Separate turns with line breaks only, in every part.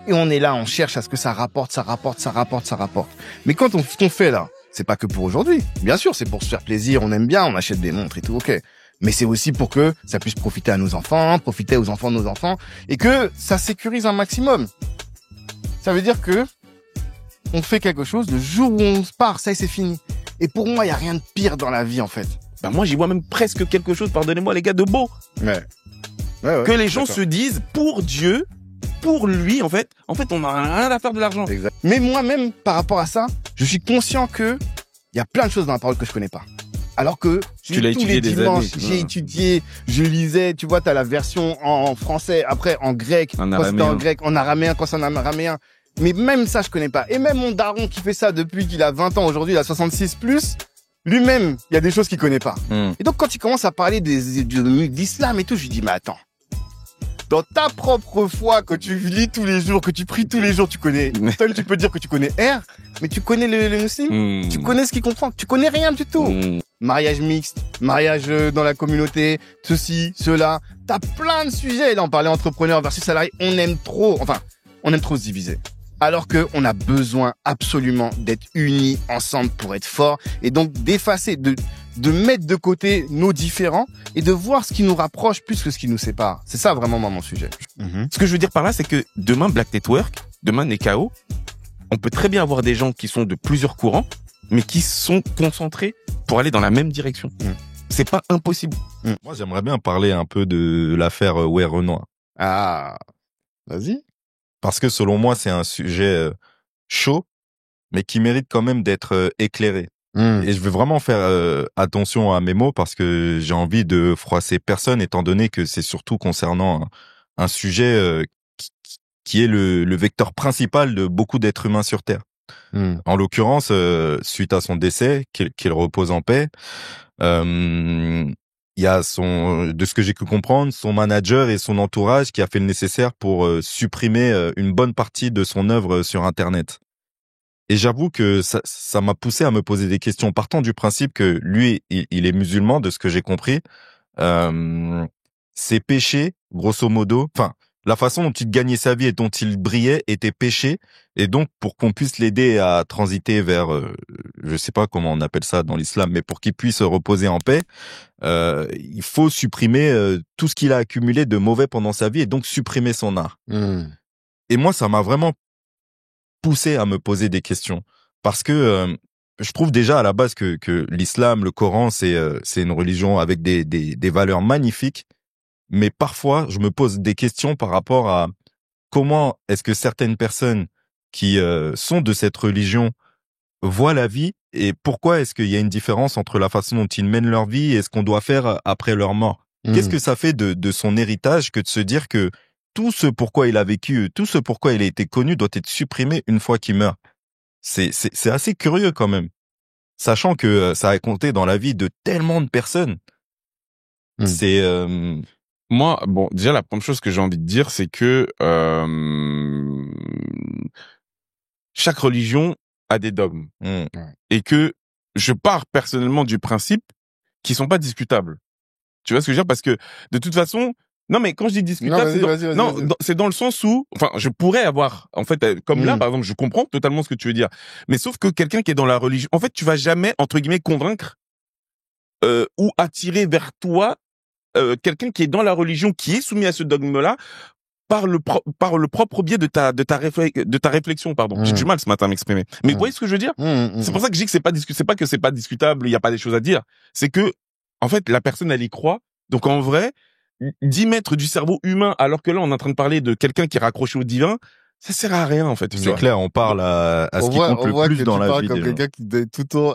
Et on est là, on cherche à ce que ça rapporte. Mais quand on fait là, c'est pas que pour aujourd'hui. Bien sûr, c'est pour se faire plaisir, on aime bien, on achète des montres et tout, ok. Mais c'est aussi pour que ça puisse profiter à nos enfants, profiter aux enfants de nos enfants, et que ça sécurise un maximum. Ça veut dire que on fait quelque chose, le jour où on se part, ça y est, c'est fini. Et pour moi, il y a rien de pire dans la vie, en fait.
Bah moi, j'y vois même presque quelque chose, pardonnez-moi les gars, de beau.
Ouais,
que les gens se disent, pour Dieu, pour lui, en fait, on n'a rien à faire de l'argent.
Exact. Mais moi-même, par rapport à ça, je suis conscient que il y a plein de choses dans la parole que je connais pas. Alors que
tu l'as
tous
étudié
les
des
dimanches,
années.
j'ai étudié, je lisais, tu vois, t'as la version en français, après en grec,
En
quand c'était en
araméen.
grec, en araméen, quand c'est en araméen. Mais même ça, je connais pas. Et même mon daron qui fait ça depuis qu'il a 20 ans, aujourd'hui, il a 66 plus, lui-même, il y a des choses qu'il connaît pas. Et donc, quand il commence à parler de l'islam et tout, je lui dis, mais attends. Dans ta propre foi, que tu lis tous les jours, que tu pries tous les jours, tu connais. Toi, tu peux dire que tu connais R, mais tu connais le musulman. Tu connais ce qu'il comprend. Tu connais rien du tout. Mariage mixte, mariage dans la communauté, ceci, cela. T'as plein de sujets. Là, on parlait entrepreneur versus salarié. On aime trop se diviser. Alors que on a besoin absolument d'être unis ensemble pour être forts. Et donc, d'effacer, de mettre de côté nos différends et de voir ce qui nous rapproche plus que ce qui nous sépare. C'est ça vraiment moi, mon sujet.
Ce que je veux dire par là, c'est que demain, Black Network, demain, Nekao, on peut très bien avoir des gens qui sont de plusieurs courants, mais qui sont concentrés pour aller dans la même direction. C'est pas impossible.
Moi, j'aimerais bien parler un peu de l'affaire Renoir.
Ah, vas-y.
Parce que selon moi, c'est un sujet chaud, mais qui mérite quand même d'être éclairé. Et je veux vraiment faire attention à mes mots parce que j'ai envie de froisser personne, étant donné que c'est surtout concernant un sujet qui est le vecteur principal de beaucoup d'êtres humains sur Terre. En l'occurrence, suite à son décès, qu'il repose en paix, il y a de ce que j'ai pu comprendre, son manager et son entourage qui a fait le nécessaire pour supprimer une bonne partie de son œuvre sur Internet. Et j'avoue que ça m'a poussé à me poser des questions, partant du principe que lui, il est musulman, de ce que j'ai compris. Ses péchés, grosso modo, enfin, la façon dont il gagnait sa vie et dont il brillait était péché. Et donc, pour qu'on puisse l'aider à transiter vers, je sais pas comment on appelle ça dans l'islam, mais pour qu'il puisse reposer en paix, il faut supprimer tout ce qu'il a accumulé de mauvais pendant sa vie et donc supprimer son art. Et moi, ça m'a vraiment poussé à me poser des questions parce que je trouve déjà à la base que l'islam, le Coran, c'est une religion avec des valeurs magnifiques, mais parfois je me pose des questions par rapport à comment est-ce que certaines personnes qui sont de cette religion voient la vie et pourquoi est-ce qu'il y a une différence entre la façon dont ils mènent leur vie et ce qu'on doit faire après leur mort. Qu'est-ce que ça fait de son héritage que de se dire que tout ce pourquoi il a vécu, tout ce pourquoi il a été connu doit être supprimé une fois qu'il meurt. C'est assez curieux quand même. Sachant que ça a compté dans la vie de tellement de personnes. C'est...
Moi, bon, déjà, la première chose que j'ai envie de dire, c'est que chaque religion a des dogmes. Et que je pars personnellement du principe qu'ils sont pas discutables. Tu vois ce que je veux dire? Parce que, de toute façon... Non, mais quand je dis discutable, c'est dans le sens où, enfin, je pourrais avoir, en fait, comme là, par exemple, je comprends totalement ce que tu veux dire. Mais sauf que quelqu'un qui est dans la religion, en fait, tu vas jamais, entre guillemets, convaincre, ou attirer vers toi, quelqu'un qui est dans la religion, qui est soumis à ce dogme-là, par le propre biais de ta réflexion, pardon. J'ai du mal ce matin à m'exprimer. Mais vous voyez ce que je veux dire? C'est pour ça que je dis que c'est pas que c'est pas discutable, il y a pas des choses à dire. C'est que, en fait, la personne, elle y croit. Donc, en vrai, 10 mètres du cerveau humain, alors que là, on est en train de parler de quelqu'un qui est raccroché au divin, ça sert à rien, en fait.
C'est clair, on parle à ce qui compte le plus dans la vie.
Comme quelqu'un qui doit tout le temps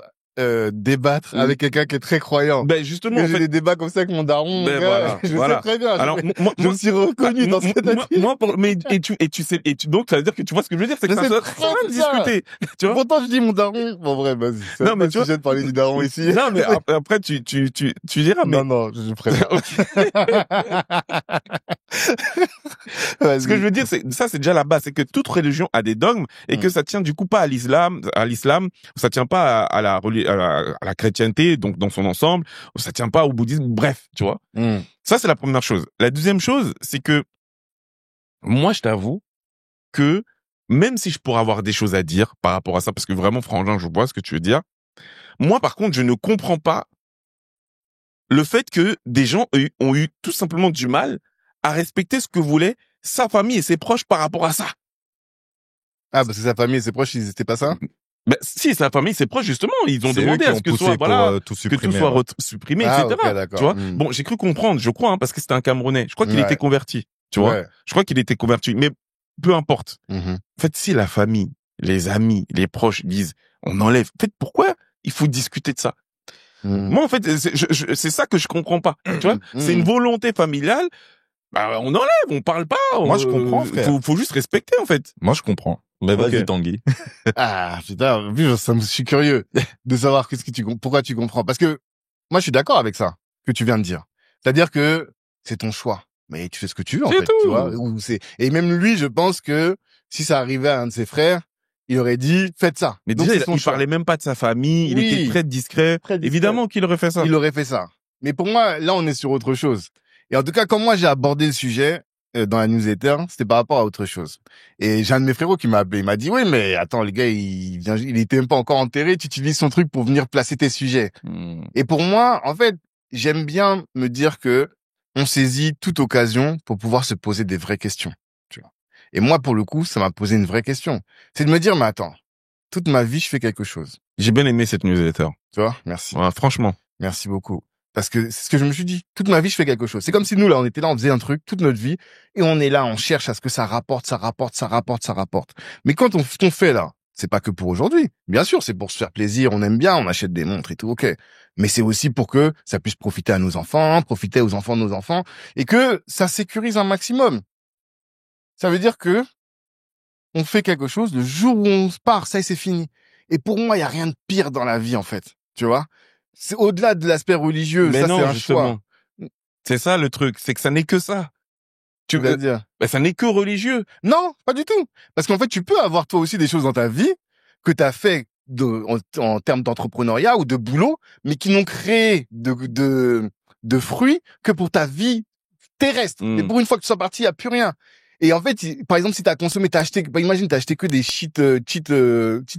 débattre avec quelqu'un qui est très croyant.
Ben justement, en
j'ai
fait,
des débats comme ça avec mon daron.
Ben
gars,
voilà.
sais très bien.
Alors,
je me suis reconnu dans ce que t'as dit.
Donc ça veut dire que tu vois ce que je veux dire, c'est que ça va discuter. Tu vois.
Pourtant, je dis mon daron. Bon, vrai, vas-y.
Non, mais tu vois,
de parler du daron ici.
Non, mais après, tu diras, mais.
Non, je préfère.
Ce que je veux dire, c'est déjà la base, c'est que toute religion a des dogmes et que ça tient du coup pas à l'islam, ça tient pas à la chrétienté, donc dans son ensemble, ça tient pas au bouddhisme, bref, tu vois. Ça, c'est la première chose. La deuxième chose, c'est que moi, je t'avoue que même si je pourrais avoir des choses à dire par rapport à ça, parce que vraiment, Frangin, je vois ce que tu veux dire. Moi, par contre, je ne comprends pas le fait que des gens ont eu tout simplement du mal à respecter ce que voulait sa famille et ses proches par rapport à ça.
Ah, parce que sa famille et ses proches, ils étaient pas ça?
Ben, si, sa famille, ses proches, justement, ils ont demandé à ce que soit, voilà,
tout
que tout soit supprimé,
ah,
etc.
Okay, d'accord.
Tu vois? Bon, j'ai cru comprendre, je crois, hein, parce que c'était un Camerounais. Je crois qu'il était converti. Tu vois? Je crois qu'il était converti. Mais peu importe. En fait, si la famille, les amis, les proches disent, on enlève. En fait, pourquoi il faut discuter de ça? Moi, en fait, c'est ça que je comprends pas. Tu vois? C'est une volonté familiale. Bah, on enlève, on parle pas.
Moi, je comprends, frère.
Faut juste respecter, en fait.
Moi, je comprends. Mais vas-y, Tanguy.
Ah, putain, je suis curieux de savoir pourquoi tu comprends. Parce que, moi, je suis d'accord avec ça, que tu viens de dire. C'est-à-dire que c'est ton choix. Mais tu fais ce que tu veux, en fait.
Tout.
Tu vois, et même lui, je pense que si ça arrivait à un de ses frères, il aurait dit, faites ça.
Mais
donc,
déjà, il parlait même pas de sa famille, il était très discret. Évidemment qu'il aurait fait ça.
Il aurait fait ça. Mais pour moi, là, on est sur autre chose. Et en tout cas, quand moi, j'ai abordé le sujet, dans la newsletter, c'était par rapport à autre chose. Et j'ai un de mes frérots qui m'a appelé, il m'a dit, oui, mais attends, le gars, il était même pas encore enterré, tu utilises son truc pour venir placer tes sujets. Et pour moi, en fait, j'aime bien me dire que on saisit toute occasion pour pouvoir se poser des vraies questions. Tu vois. Et moi, pour le coup, ça m'a posé une vraie question. C'est de me dire, mais attends, toute ma vie, je fais quelque chose.
J'ai bien aimé cette newsletter.
Tu vois, merci.
Ouais, franchement.
Merci beaucoup. Parce que c'est ce que je me suis dit. Toute ma vie, je fais quelque chose. C'est comme si nous, là, on était là, on faisait un truc toute notre vie, et on est là, on cherche à ce que ça rapporte. Mais quand on fait là, c'est pas que pour aujourd'hui. Bien sûr, c'est pour se faire plaisir, on aime bien, on achète des montres et tout, ok. Mais c'est aussi pour que ça puisse profiter à nos enfants, profiter aux enfants de nos enfants, et que ça sécurise un maximum. Ça veut dire que on fait quelque chose, le jour où on part, ça y est, c'est fini. Et pour moi, il y a rien de pire dans la vie, en fait. Tu vois? C'est au-delà de l'aspect religieux,
mais
ça
non,
c'est un
justement.
choix.
C'est ça le truc, c'est que ça n'est que ça.
Tu veux dire?
Ben, ça n'est que religieux.
Non, pas du tout. Parce qu'en fait, tu peux avoir toi aussi des choses dans ta vie que tu as fait en termes d'entrepreneuriat ou de boulot, mais qui n'ont créé de fruits que pour ta vie terrestre. Et pour une fois que tu sois parti, il n'y a plus rien. Et en fait, par exemple, si t'as consommé, imagine, t'as acheté que des cheat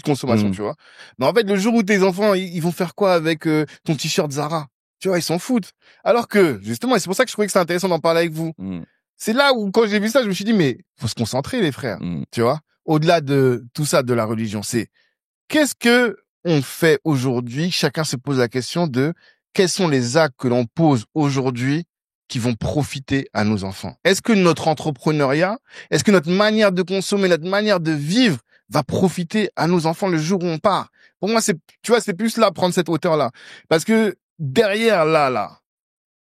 consommation, tu vois. Mais en fait, le jour où tes enfants, ils vont faire quoi avec ton t-shirt Zara? Tu vois, ils s'en foutent. Alors que, justement, et c'est pour ça que je trouvais que c'était intéressant d'en parler avec vous. C'est là où, quand j'ai vu ça, je me suis dit, mais faut se concentrer, les frères. Tu vois? Au-delà de tout ça, de la religion, c'est qu'est-ce que on fait aujourd'hui? Chacun se pose la question de quels sont les actes que l'on pose aujourd'hui qui vont profiter à nos enfants. Est-ce que notre entrepreneuriat, est-ce que notre manière de consommer, notre manière de vivre va profiter à nos enfants le jour où on part? Pour moi, c'est plus là, prendre cette hauteur-là. Parce que derrière là,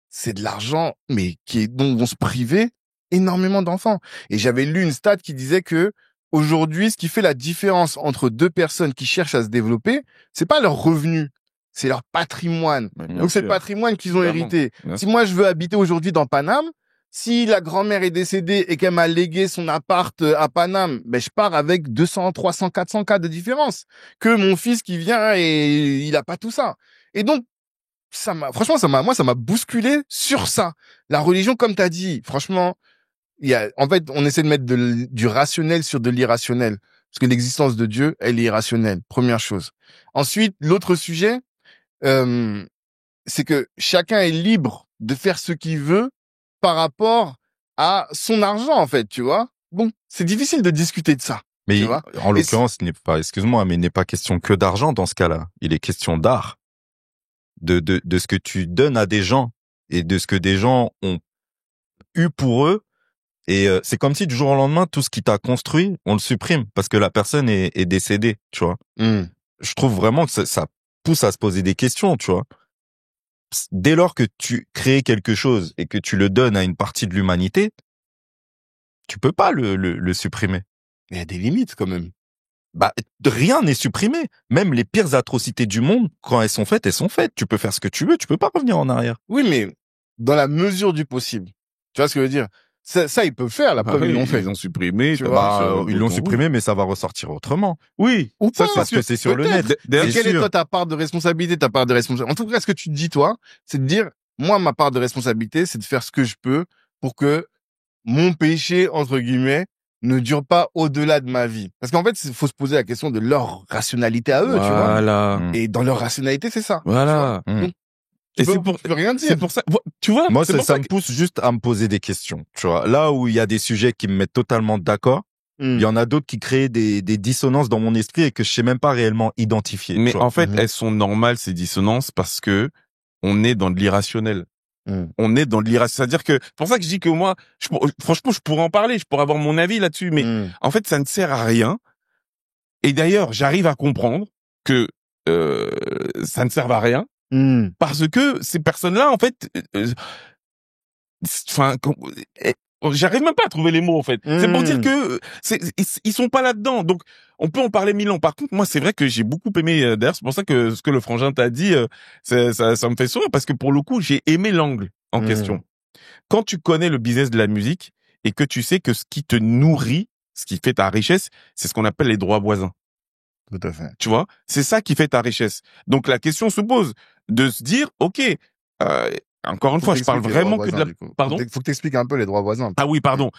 c'est de l'argent, mais dont vont se priver énormément d'enfants. Et j'avais lu une stat qui disait que aujourd'hui, ce qui fait la différence entre deux personnes qui cherchent à se développer, c'est pas leur revenu, c'est leur patrimoine. Donc c'est le patrimoine qu'ils ont hérité. Si moi je veux habiter aujourd'hui dans Paname, si la grand-mère est décédée et qu'elle m'a légué son appart à Paname, ben je pars avec 200, 300, 400 cas de différence. Que mon fils qui vient et il a pas tout ça. Et donc franchement ça m'a bousculé sur ça. La religion, comme t'as dit, franchement, en fait, on essaie de mettre du rationnel sur de l'irrationnel. Parce que l'existence de Dieu, elle est irrationnelle. Première chose. Ensuite, l'autre sujet, c'est que chacun est libre de faire ce qu'il veut par rapport à son argent, en fait, tu vois. Bon, c'est difficile de discuter de ça.
Mais
tu vois.
En l'occurrence, excuse-moi, mais il n'est pas question que d'argent dans ce cas-là. Il est question d'art. De ce que tu donnes à des gens et de ce que des gens ont eu pour eux. Et c'est comme si du jour au lendemain, tout ce qui t'a construit, on le supprime parce que la personne est décédée, tu vois. Je trouve vraiment que ça pousse à se poser des questions, tu vois. Dès lors que tu crées quelque chose et que tu le donnes à une partie de l'humanité, tu peux pas le supprimer.
Il y a des limites quand même.
Bah, rien n'est supprimé. Même les pires atrocités du monde, quand elles sont faites, elles sont faites. Tu peux faire ce que tu veux, tu peux pas revenir en arrière.
Oui, mais dans la mesure du possible. Tu vois ce que je veux dire? Ça, ils peuvent faire, la preuve, ils l'ont fait.
Ils ont supprimé,
tu vois,
ils l'ont supprimé, mais ça va ressortir autrement.
Oui.
Ou
ça,
pas,
parce que c'est sur le net.
Et quelle est toi ta part de responsabilité, En tout cas, ce que tu te dis, toi, c'est de dire, moi, ma part de responsabilité, c'est de faire ce que je peux pour que mon péché, entre guillemets, ne dure pas au-delà de ma vie. Parce qu'en fait, il faut se poser la question de leur rationalité à eux, tu vois.
Voilà.
Et dans leur rationalité, c'est ça.
Voilà.
Donc,
et
tu peux rien dire.
C'est pour ça, tu vois.
Moi, ça me pousse juste à me poser des questions. Tu vois, là où il y a des sujets qui me mettent totalement d'accord, il y en a d'autres qui créent des dissonances dans mon esprit et que je sais même pas réellement identifier.
Mais en fait, elles sont normales, ces dissonances, parce que on est dans de l'irrationnel. On est dans de l'irrationnel. C'est-à-dire que, c'est pour ça que je dis que moi, franchement, je pourrais en parler, je pourrais avoir mon avis là-dessus, mais en fait, ça ne sert à rien. Et d'ailleurs, j'arrive à comprendre que ça ne sert à rien, parce que ces personnes-là, en fait, j'arrive même pas à trouver les mots, en fait. C'est pour dire que ils sont pas là-dedans. Donc, on peut en parler 1000 ans. Par contre, moi, c'est vrai que j'ai beaucoup aimé, d'ailleurs, c'est pour ça que ce que le frangin t'a dit, ça me fait sourire, parce que pour le coup, j'ai aimé l'angle en question. Quand tu connais le business de la musique et que tu sais que ce qui te nourrit, ce qui fait ta richesse, c'est ce qu'on appelle les droits voisins.
Tout à fait.
Tu vois, c'est ça qui fait ta richesse. Donc la question se pose de se dire, ok, encore une fois, je parle vraiment que de la. Pardon.
Faut que t'expliques un peu les droits voisins.
Ah oui, pardon.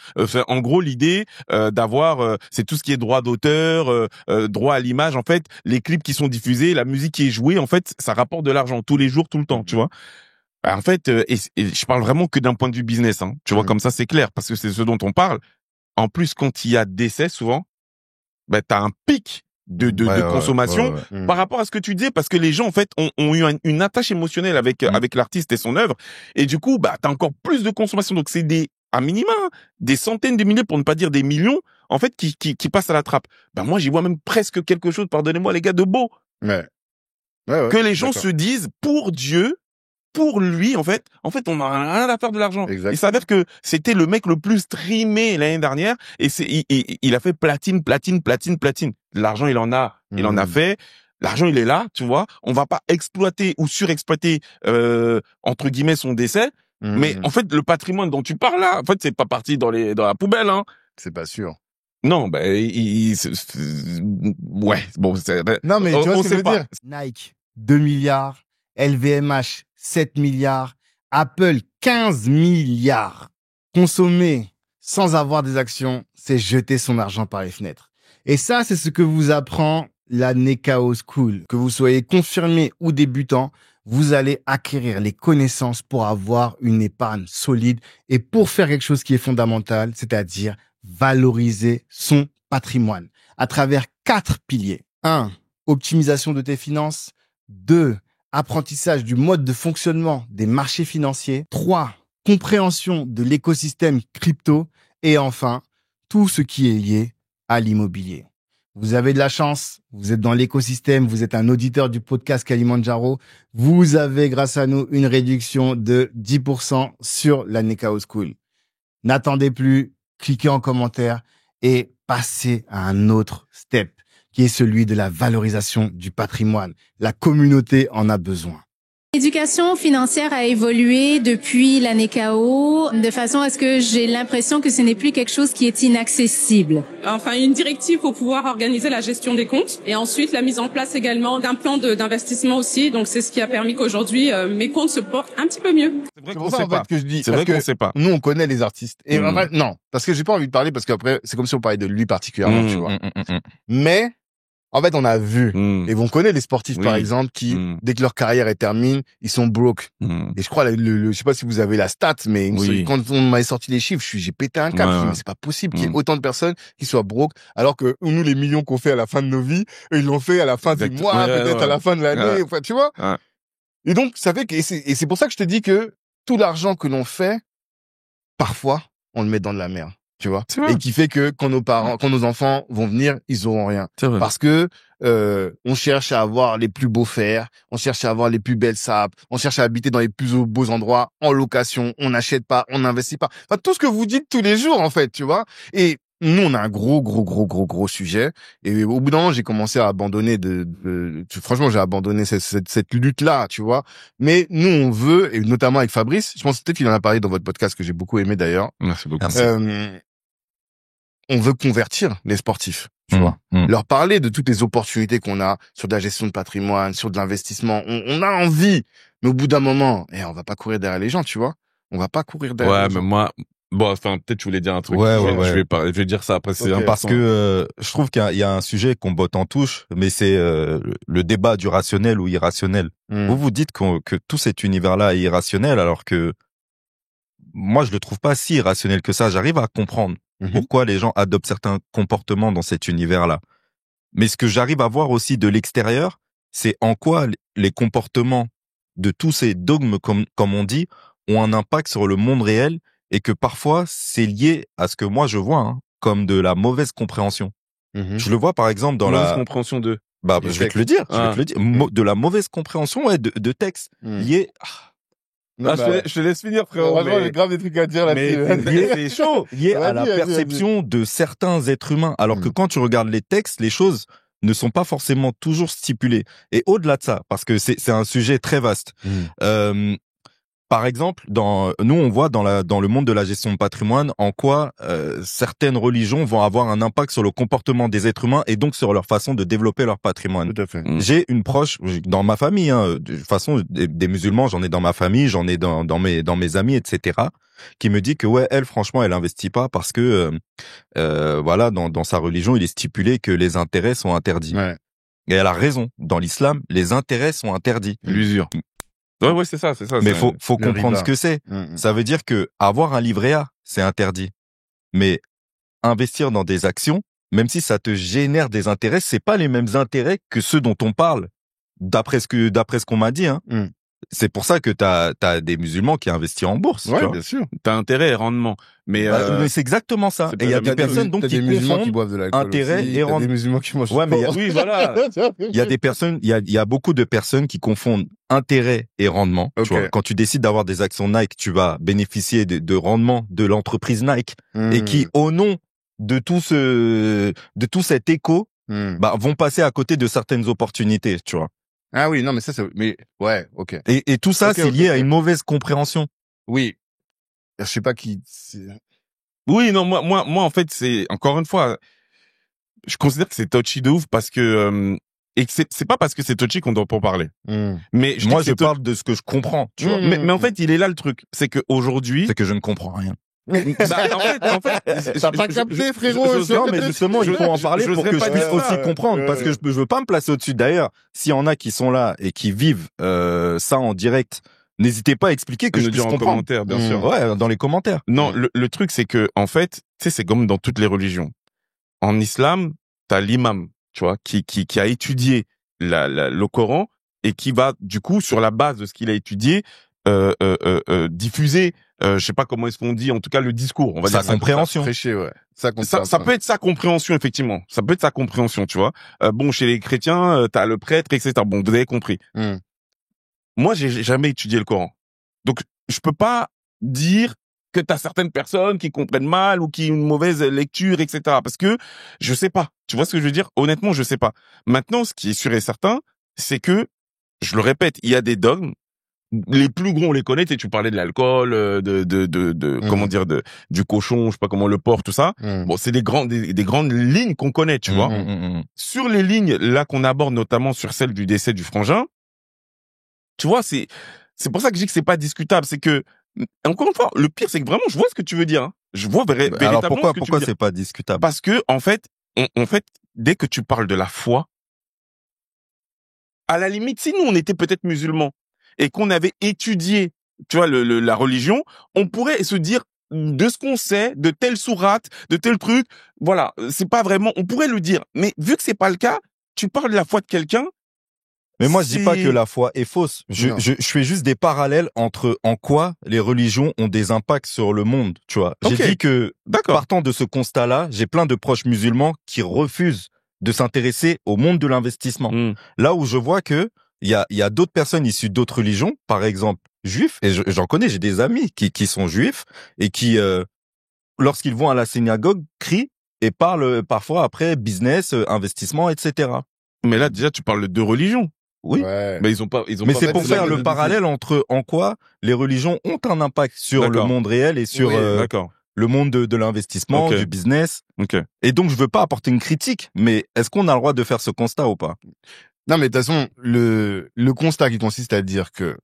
En gros, l'idée d'avoir, c'est tout ce qui est droit d'auteur, droit à l'image. En fait, les clips qui sont diffusés, la musique qui est jouée, en fait, ça rapporte de l'argent tous les jours, tout le temps. Tu vois. En fait, et je parle vraiment que d'un point de vue business. Hein. Tu vois, comme ça, c'est clair, parce que c'est ce dont on parle. En plus, quand il y a décès, souvent, t'as un pic de consommation par rapport à ce que tu disais, parce que les gens en fait ont eu une attache émotionnelle avec l'artiste et son œuvre, et du coup t'as encore plus de consommation. Donc c'est à minima des centaines de milliers, pour ne pas dire des millions, en fait qui passent à la trappe. Moi j'y vois même presque quelque chose, pardonnez-moi les gars, de beau. Que les gens se disent, pour Dieu, pour lui, en fait, on n'a rien à faire de l'argent. Il s'avère que c'était le mec le plus streamé l'année dernière, et il a fait platine. L'argent, il en a fait. L'argent, il est là, tu vois. On va pas exploiter ou surexploiter, entre guillemets, son décès. Mais, en fait, le patrimoine dont tu parles là, en fait, c'est pas parti dans la poubelle, hein.
C'est pas sûr.
Non, ouais, bon,
non, mais tu vois ce que je veux dire?
Nike, 2 milliards. LVMH, 7 milliards. Apple, 15 milliards. Consommer sans avoir des actions, c'est jeter son argent par les fenêtres. Et ça, c'est ce que vous apprend la Nekao School. Que vous soyez confirmé ou débutant, vous allez acquérir les connaissances pour avoir une épargne solide et pour faire quelque chose qui est fondamental, c'est-à-dire valoriser son patrimoine à travers 4 piliers. 1. Optimisation de tes finances. 2. Apprentissage du mode de fonctionnement des marchés financiers. 3. Compréhension de l'écosystème crypto. Et enfin, tout ce qui est lié à l'immobilier. Vous avez de la chance, vous êtes dans l'écosystème, vous êtes un auditeur du podcast Kalimandjaro. Vous avez, grâce à nous, une réduction de 10% sur la Nekao School. N'attendez plus, cliquez en commentaire et passez à un autre step, qui est celui de la valorisation du patrimoine. La communauté en a besoin.
L'éducation financière a évolué depuis la Nekao de façon à ce que j'ai l'impression que ce n'est plus quelque chose qui est inaccessible.
Enfin, une directive pour pouvoir organiser la gestion des comptes et ensuite la mise en place également d'un plan d'investissement aussi. Donc, c'est ce qui a permis qu'aujourd'hui, mes comptes se portent un petit peu mieux.
C'est vrai
qu'on sait pas. Que je dis.
C'est vrai qu'on sait pas.
Nous, on connaît les artistes. Et en fait, non. Parce que j'ai pas envie de parler parce qu'après, c'est comme si on parlait de lui particulièrement, tu vois. Mais, en fait, on a vu, et on connaît les sportifs, par exemple, qui, dès que leur carrière est terminée, ils sont broke. Et je crois, je sais pas si vous avez la stat, mais quand on m'avait sorti les chiffres, j'ai pété un câble. Je me dis, mais c'est pas possible qu'il y ait autant de personnes qui soient broke, alors que nous, les millions qu'on fait à la fin de nos vies, ils l'ont fait à la fin du mois, peut-être à la fin de l'année, enfin, tu vois. Et donc, ça fait que, et c'est pour ça que je te dis que tout l'argent que l'on fait, parfois, on le met dans de la merde. Tu vois, et qui fait que quand nos enfants vont venir, ils auront rien. Parce que on cherche à avoir les plus beaux fers, on cherche à avoir les plus belles sapes, on cherche à habiter dans les plus beaux endroits, en location, on n'achète pas, on n'investit pas. Enfin, tout ce que vous dites tous les jours, en fait, tu vois. Et nous, on a un gros sujet. Et au bout d'un moment, j'ai commencé à abandonner franchement, j'ai abandonné cette lutte-là, tu vois. Mais nous, on veut, et notamment avec Fabrice, je pense peut-être qu'il en a parlé dans votre podcast que j'ai beaucoup aimé d'ailleurs.
Merci beaucoup.
On veut convertir les sportifs, tu vois. Leur parler de toutes les opportunités qu'on a sur de la gestion de patrimoine, sur de l'investissement. On a envie. Mais au bout d'un moment, on va pas courir derrière les gens, tu vois. On va pas courir derrière les gens.
Ouais, mais Bon, enfin, peut-être tu voulais dire un truc.
Ouais.
Je vais dire ça après. C'est important.
Parce que je trouve qu'il y a un sujet qu'on botte en touche, mais c'est le débat du rationnel ou irrationnel. Vous dites que tout cet univers-là est irrationnel, alors que moi, je le trouve pas si irrationnel que ça. J'arrive à comprendre pourquoi les gens adoptent certains comportements dans cet univers-là. Mais ce que j'arrive à voir aussi de l'extérieur, c'est en quoi les comportements de tous ces dogmes, comme on dit, ont un impact sur le monde réel, et que parfois c'est lié à ce que moi je vois comme de la mauvaise compréhension. Je le vois par exemple dans
mauvaise compréhension de.
Je vais te le dire. De la mauvaise compréhension de textes liés.
Je te laisse finir, frérot.
J'ai grave des trucs à dire là-dessus.
C'est chaud.
Lié à la perception de certains êtres humains, alors que quand tu regardes les textes, les choses ne sont pas forcément toujours stipulées. Et au-delà de ça, parce que c'est un sujet très vaste. Par exemple, nous on voit dans le monde de la gestion de patrimoine en quoi certaines religions vont avoir un impact sur le comportement des êtres humains et donc sur leur façon de développer leur patrimoine.
Tout à fait.
J'ai une proche dans ma famille, de toute façon des musulmans, j'en ai dans ma famille, j'en ai dans mes amis, etc. qui me dit que elle franchement elle investit pas parce que voilà dans sa religion il est stipulé que les intérêts sont interdits.
Ouais.
Et elle a raison. Dans l'islam, les intérêts sont interdits.
L'usure. Ouais, c'est ça.
Mais faut comprendre ce que c'est. Ça veut dire que avoir un livret A, c'est interdit. Mais investir dans des actions, même si ça te génère des intérêts, c'est pas les mêmes intérêts que ceux dont on parle. D'après ce qu'on m'a dit, C'est pour ça que t'as des musulmans qui investissent en bourse.
Ouais, bien sûr.
T'as intérêt et rendement. Mais
c'est exactement ça. Et il y a des personnes donc qui confondent intérêt et rendement.
Des musulmans qui mangent.
Ouais, mais
oui, voilà.
Il y a des personnes, il y a beaucoup de personnes qui confondent intérêt et rendement. Tu vois, quand tu décides d'avoir des actions Nike, tu vas bénéficier de rendement de l'entreprise Nike et qui, au nom de tout cet écho, vont passer à côté de certaines opportunités, tu vois.
Ah oui, non, mais ça, mais ouais, ok.
Et tout ça, c'est lié à une mauvaise compréhension.
Oui. Je sais pas qui.
Oui, non, moi, en fait, c'est encore une fois, je considère que c'est touchy de ouf parce que et que c'est pas parce que c'est touchy qu'on doit pas en parler. Mais
moi, je parle de ce que je comprends. Tu vois.
Mais en fait, il est là le truc, c'est que aujourd'hui,
c'est que je ne comprends rien.
En fait,
t'as pas capté, frérot.
Non, mais justement, il faut en parler pour que je puisse aussi comprendre, parce que je veux pas me placer au-dessus. D'ailleurs, s'il y en a qui sont là et qui vivent ça en direct, n'hésitez pas à expliquer que je puisse comprendre. En
commentaire, bien sûr.
Ouais, dans les commentaires.
Non, le truc, c'est que en fait, tu sais, c'est comme dans toutes les religions. En islam, t'as l'imam, tu vois, qui a étudié le Coran et qui va du coup sur la base de ce qu'il a étudié diffuser, je sais pas comment est-ce qu'on dit, en tout cas le discours, on va dire
sa compréhension.
Prêcher, ouais.
Ça peut être sa compréhension, effectivement. Ça peut être sa compréhension, tu vois. Bon, chez les chrétiens, t'as le prêtre, etc. Bon, vous avez compris. Moi, j'ai jamais étudié le Coran, donc je peux pas dire que t'as certaines personnes qui comprennent mal ou qui ont une mauvaise lecture, etc. Parce que je sais pas. Tu vois ce que je veux dire? Honnêtement, je sais pas. Maintenant, ce qui est sûr et certain, c'est que, je le répète, il y a des dogmes. Les plus gros, on les connaît. Tu parlais de l'alcool, comment dire, du cochon, je sais pas comment, le porc, tout ça. Bon, c'est des grandes lignes qu'on connaît, tu vois. Sur les lignes là qu'on aborde, notamment sur celle du décès du frangin, tu vois, c'est pour ça que je dis que c'est pas discutable. C'est que, encore une fois, le pire, c'est que vraiment, je vois ce que tu veux dire. Hein. Je vois véritablement
alors
ce que tu veux dire.
Pourquoi c'est pas discutable?
Parce que en fait, dès que tu parles de la foi, à la limite, si nous on était peut-être musulmans et qu'on avait étudié, tu vois, la religion, on pourrait se dire de ce qu'on sait, de telle sourate, de tel truc, voilà, c'est pas vraiment, on pourrait le dire. Mais vu que c'est pas le cas, tu parles de la foi de quelqu'un.
Mais moi, je dis pas que la foi est fausse. Je fais juste des parallèles entre en quoi les religions ont des impacts sur le monde, tu vois. J'ai dit que, partant de ce constat-là, j'ai plein de proches musulmans qui refusent de s'intéresser au monde de l'investissement. Là où je vois que il y a d'autres personnes issues d'autres religions, par exemple juifs, et j'en connais, j'ai des amis qui sont juifs et qui, lorsqu'ils vont à la synagogue, crient et parlent parfois après business, investissement, etc.
Mais là, déjà, tu parles de deux religions.
Oui.
Ouais.
Mais ils ont pas
mais c'est pour faire le parallèle entre en quoi les religions ont un impact sur le monde réel et sur le monde de l'investissement, du business. Et donc je veux pas apporter une critique, mais est-ce qu'on a le droit de faire ce constat ou pas?
Non, mais de toute façon, le constat qui consiste à dire que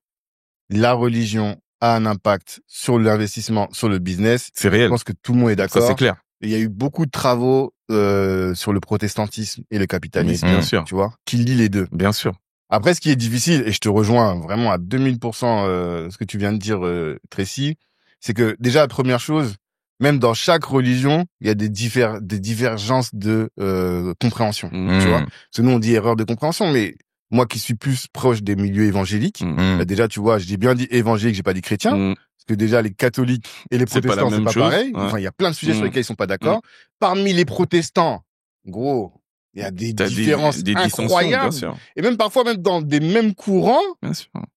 la religion a un impact sur l'investissement, sur le business.
C'est réel.
Je pense que tout le monde est d'accord.
Ça, c'est clair.
Il y a eu beaucoup de travaux sur le protestantisme et le capitalisme,
bien sûr.
Tu vois, qui lient les deux.
Bien sûr.
Après, ce qui est difficile, et je te rejoins vraiment à 2000% ce que tu viens de dire, Tracy, c'est que déjà, la première chose, même dans chaque religion, il y a des divergences de compréhension, tu vois. Parce que nous, on dit erreur de compréhension, mais moi qui suis plus proche des milieux évangéliques, bah déjà, tu vois, j'ai bien dit évangélique, j'ai pas dit chrétien. Parce que déjà, les catholiques et les protestants, c'est pas pareil. Ouais. Enfin, il y a plein de sujets sur lesquels ils sont pas d'accord. Parmi les protestants, gros, il y a des différences incroyables. Et même parfois, même dans des mêmes courants,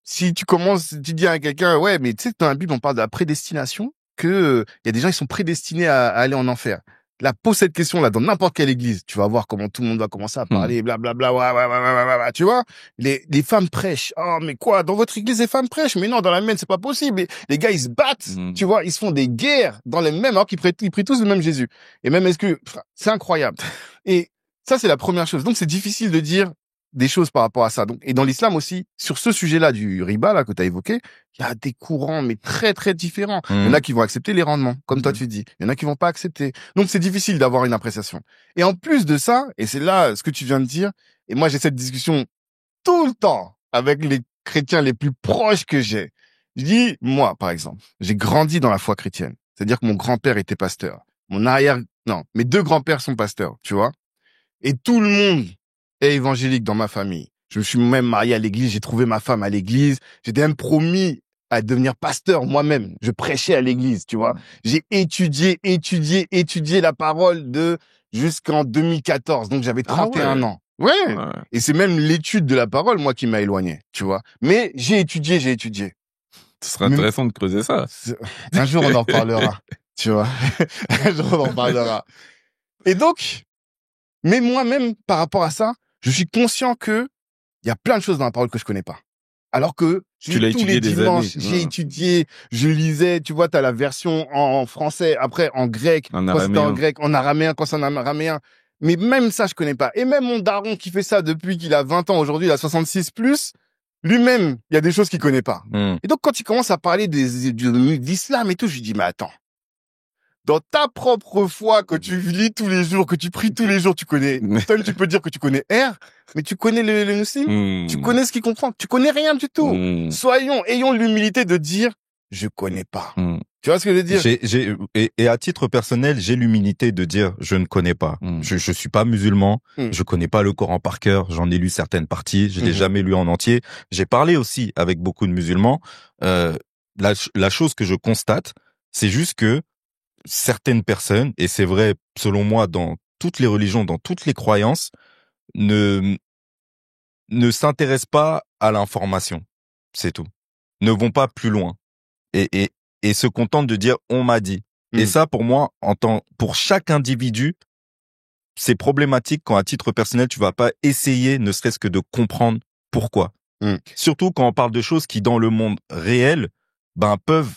si tu dis à quelqu'un, ouais, mais tu sais, dans la Bible, on parle de la prédestination, que il y a des gens qui sont prédestinés à aller en enfer. Là, pose cette question-là dans n'importe quelle église. Tu vas voir comment tout le monde va commencer à parler, blablabla, ouais, tu vois. Les femmes prêchent. Oh, mais quoi? Dans votre église, les femmes prêchent? Mais non, dans la mienne, c'est pas possible. Les gars, ils se battent. Tu vois, ils se font des guerres dans les mêmes, alors qu'ils prient tous le même Jésus. Et même, c'est incroyable. Et ça, c'est la première chose. Donc, c'est difficile de dire des choses par rapport à ça. Donc, et dans l'islam aussi, sur ce sujet-là du riba, là, que tu as évoqué, il y a des courants, mais très, très différents. Il y en a qui vont accepter les rendements, comme toi tu dis. Il y en a qui vont pas accepter. Donc, c'est difficile d'avoir une appréciation. Et en plus de ça, et c'est là ce que tu viens de dire, et moi, j'ai cette discussion tout le temps avec les chrétiens les plus proches que j'ai. Je dis, moi, par exemple, j'ai grandi dans la foi chrétienne. C'est-à-dire que mon grand-père était pasteur. Mes deux grands-pères sont pasteurs, tu vois. Et tout le monde est évangélique dans ma famille. Je me suis même marié à l'église, j'ai trouvé ma femme à l'église. J'étais même promis à devenir pasteur moi-même. Je prêchais à l'église, tu vois. J'ai étudié la parole jusqu'en 2014. Donc j'avais 31 ans. Ouais. Et c'est même l'étude de la parole, moi, qui m'a éloigné, tu vois. Mais j'ai étudié.
Ce serait intéressant de creuser ça.
Un jour, on en parlera, tu vois. Un jour, on en parlera. Et donc, mais moi-même, par rapport à ça, je suis conscient que il y a plein de choses dans la parole que je connais pas. Alors que tous les dimanches, j'ai étudié, je lisais, tu vois, t'as la version en français, après en grec, quand c'était en grec, en araméen, quand c'est en araméen. Mais même ça, je connais pas. Et même mon daron qui fait ça depuis qu'il a 20 ans, aujourd'hui, il a 66 plus, lui-même, il y a des choses qu'il connaît pas. Et donc, quand il commence à parler d'islam et tout, je lui dis, mais attends. Dans ta propre foi que tu lis tous les jours, que tu pries tous les jours, tu connais. Toi, tu peux dire que tu connais R, mais tu connais le musulman. Tu connais ce qu'il comprend. Tu connais rien du tout. Ayons l'humilité de dire, je connais pas. Tu vois ce que je veux dire?
Et à titre personnel, j'ai l'humilité de dire, je ne connais pas. Je suis pas musulman. Je connais pas le Coran par cœur. J'en ai lu certaines parties. Je l'ai jamais lu en entier. J'ai parlé aussi avec beaucoup de musulmans. La chose que je constate, c'est juste que certaines personnes, et c'est vrai selon moi dans toutes les religions, dans toutes les croyances, ne s'intéressent pas à l'information. C'est tout. Ne vont pas plus loin. Et se contentent de dire on m'a dit. Et ça, pour moi, pour chaque individu, c'est problématique quand à titre personnel, tu vas pas essayer, ne serait-ce que de comprendre pourquoi. Surtout quand on parle de choses qui, dans le monde réel, peuvent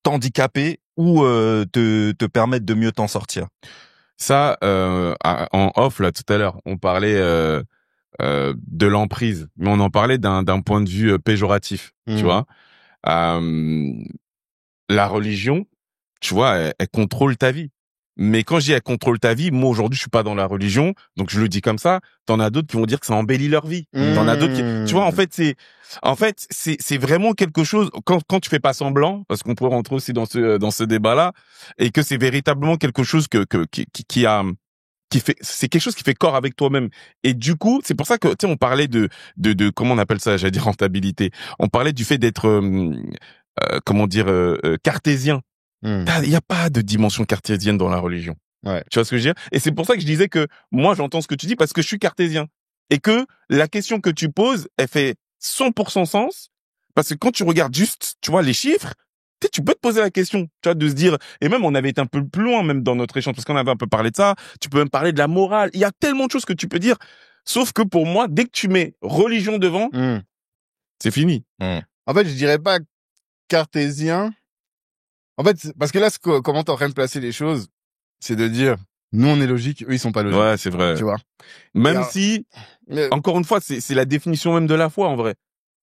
t'handicaper ou te permettre de mieux t'en sortir.
Ça, en off là tout à l'heure, on parlait de l'emprise, mais on en parlait d'un point de vue péjoratif, tu vois. La religion, tu vois, elle contrôle ta vie. Mais quand je dis elle contrôle ta vie, moi aujourd'hui je suis pas dans la religion, donc je le dis comme ça. T'en as d'autres qui vont dire que ça embellit leur vie. T'en as d'autres qui, tu vois, en fait c'est vraiment quelque chose quand tu fais pas semblant, parce qu'on pourrait rentrer aussi dans ce débat-là, et que c'est véritablement quelque chose c'est quelque chose qui fait corps avec toi-même. Et du coup, c'est pour ça que tu sais, on parlait de comment on appelle ça, j'allais dire rentabilité. On parlait du fait d'être cartésien. Il y a pas de dimension cartésienne dans la religion.
Ouais.
Tu vois ce que je veux dire? Et c'est pour ça que je disais que moi j'entends ce que tu dis parce que je suis cartésien et que la question que tu poses, elle fait 100% sens parce que quand tu regardes juste, tu vois, les chiffres, tu peux te poser la question, tu vois, de se dire, et même on avait été un peu plus loin même dans notre échange parce qu'on avait un peu parlé de ça. Tu peux même parler de la morale. Il y a tellement de choses que tu peux dire. Sauf que pour moi, dès que tu mets religion devant, c'est fini.
En fait, je dirais pas cartésien. En fait, parce que là, comment t'es en train de placer les choses, c'est de dire, nous, on est logique, eux, ils sont pas logiques.
Ouais, c'est vrai.
Tu vois.
Même si, encore une fois, c'est la définition même de la foi, en vrai.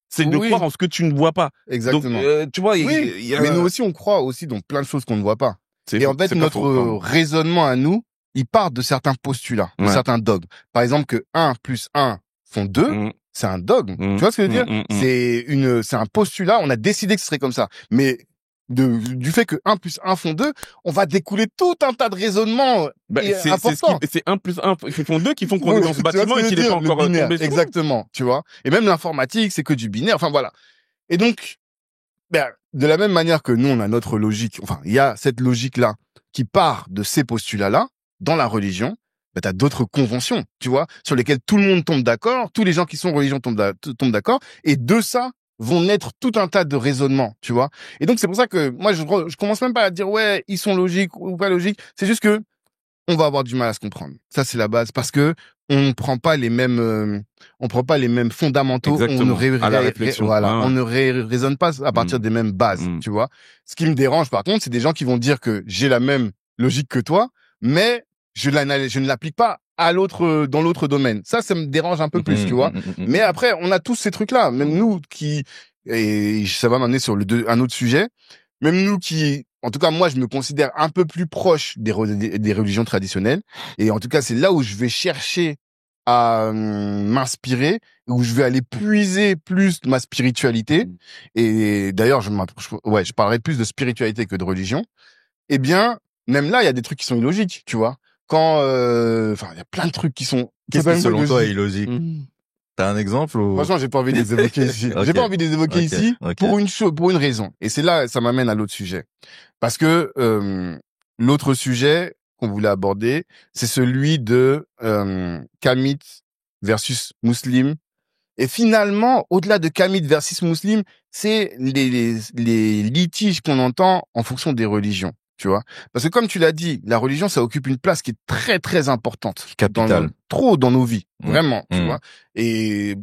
C'est de croire en ce que tu ne vois pas.
Exactement.
Donc, tu vois,
mais nous aussi, on croit aussi dans plein de choses qu'on ne voit pas. Et en fait, notre raisonnement à nous, il part de certains postulats, de certains dogmes. Par exemple, que 1 plus 1 font 2, c'est un dogme. Tu vois ce que je veux dire? C'est un postulat, on a décidé que ce serait comme ça. Mais du fait que 1 plus 1 font 2, on va découler tout un tas de raisonnements importants.
C'est 1 plus 1 qui font 2 qui font qu'on est dans ce bâtiment et qu'il n'est pas encore
binaire,
tombé.
Exactement, tu vois. Et même l'informatique, c'est que du binaire. Enfin, voilà. Et donc, de la même manière que nous, on a notre logique, enfin, il y a cette logique-là qui part de ces postulats-là dans la religion. T'as d'autres conventions, tu vois, sur lesquelles tout le monde tombe d'accord, tous les gens qui sont religion tombent d'accord, et de ça vont naître tout un tas de raisonnements, tu vois. Et donc, c'est pour ça que moi, je commence même pas à dire, ouais, ils sont logiques ou pas logiques. C'est juste que on va avoir du mal à se comprendre. Ça, c'est la base. Parce que on prend pas les mêmes fondamentaux.
Exactement.
On ne raisonne pas à partir des mêmes bases, tu vois. Ce qui me dérange, par contre, c'est des gens qui vont dire que j'ai la même logique que toi, mais je ne l'applique pas à l'autre, dans l'autre domaine. Ça me dérange un peu plus, tu vois. Mais après, on a tous ces trucs-là. Même nous et ça va m'amener sur un autre sujet. Même nous en tout cas, moi, je me considère un peu plus proche des religions traditionnelles. Et en tout cas, c'est là où je vais chercher à m'inspirer, où je vais aller puiser plus ma spiritualité. Et d'ailleurs, je parlerai plus de spiritualité que de religion. Eh bien, même là, il y a des trucs qui sont illogiques, tu vois. Quand, il y a plein de trucs qui sont...
Qu'est-ce qui, selon toi, est illogique? T'as un exemple ou...
Franchement, j'ai pas envie de les évoquer ici.
Okay.
J'ai pas envie de les évoquer ici pour une raison. Et c'est là, ça m'amène à l'autre sujet. Parce que l'autre sujet qu'on voulait aborder, c'est celui de Kamit versus Muslim. Et finalement, au-delà de Kamit versus Muslim, c'est les litiges qu'on entend en fonction des religions. Tu vois, parce que comme tu l'as dit, la religion, ça occupe une place qui est très très importante,
capitale,
trop dans nos vies, vraiment, tu vois. Et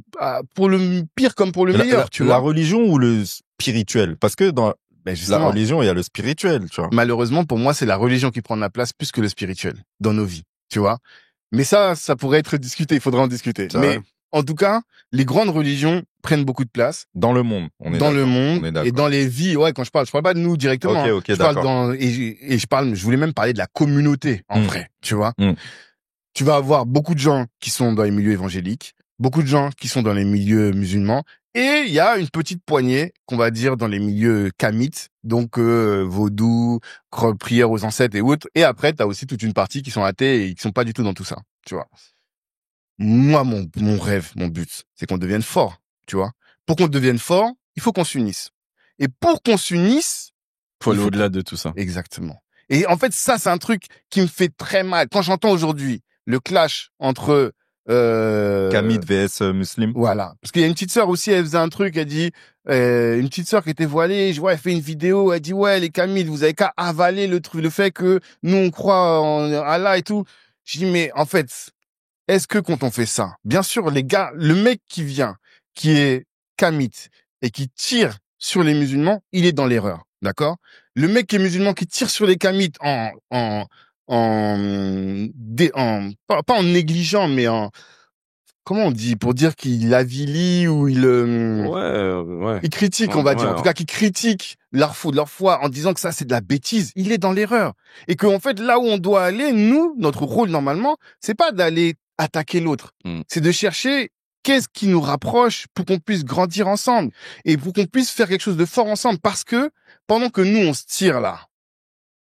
pour le pire comme pour le meilleur, tu vois.
La religion ou le spirituel, parce que dans la religion, il y a le spirituel, tu vois.
Malheureusement, pour moi, c'est la religion qui prend la place plus que le spirituel dans nos vies, tu vois. Mais ça pourrait être discuté. Il faudra en discuter. Mais en tout cas, les grandes religions prennent beaucoup de place.
Dans le monde.
Et dans les vies. Ouais, quand je parle pas de nous directement.
Okay,
je parle je voulais même parler de la communauté, en vrai, tu vois. Tu vas avoir beaucoup de gens qui sont dans les milieux évangéliques, beaucoup de gens qui sont dans les milieux musulmans, et il y a une petite poignée qu'on va dire dans les milieux kamites, donc vaudou, prière aux ancêtres et autres. Et après, t'as aussi toute une partie qui sont athées et qui sont pas du tout dans tout ça, tu vois. Moi, mon rêve, mon but, c'est qu'on devienne fort, tu vois. Pour qu'on devienne fort, il faut qu'on s'unisse. Et pour qu'on s'unisse,
faut aller au-delà de tout ça.
Exactement. Et en fait, ça, c'est un truc qui me fait très mal. Quand j'entends aujourd'hui le clash entre
Kamit vs Muslim.
Voilà. Parce qu'il y a une petite sœur aussi, elle faisait un truc, elle dit, une petite sœur qui était voilée, je vois, elle fait une vidéo, elle dit, ouais, les Kamites, vous avez qu'à avaler le fait que nous, on croit en Allah et tout. Je dis, mais en fait, est-ce que quand on fait ça, bien sûr, les gars, le mec qui vient, qui est Kamite et qui tire sur les musulmans, il est dans l'erreur, d'accord? Le mec qui est musulman qui tire sur les Kamites pas en négligeant, mais comment on dit, pour dire qu'il avilie ou il critique, on va dire, en tout cas, qui critique leur foi en disant que ça, c'est de la bêtise, il est dans l'erreur. Et qu'en fait, là où on doit aller, nous, notre rôle, normalement, c'est pas d'aller attaquer l'autre. C'est de chercher qu'est-ce qui nous rapproche pour qu'on puisse grandir ensemble et pour qu'on puisse faire quelque chose de fort ensemble, parce que pendant que nous, on se tire là,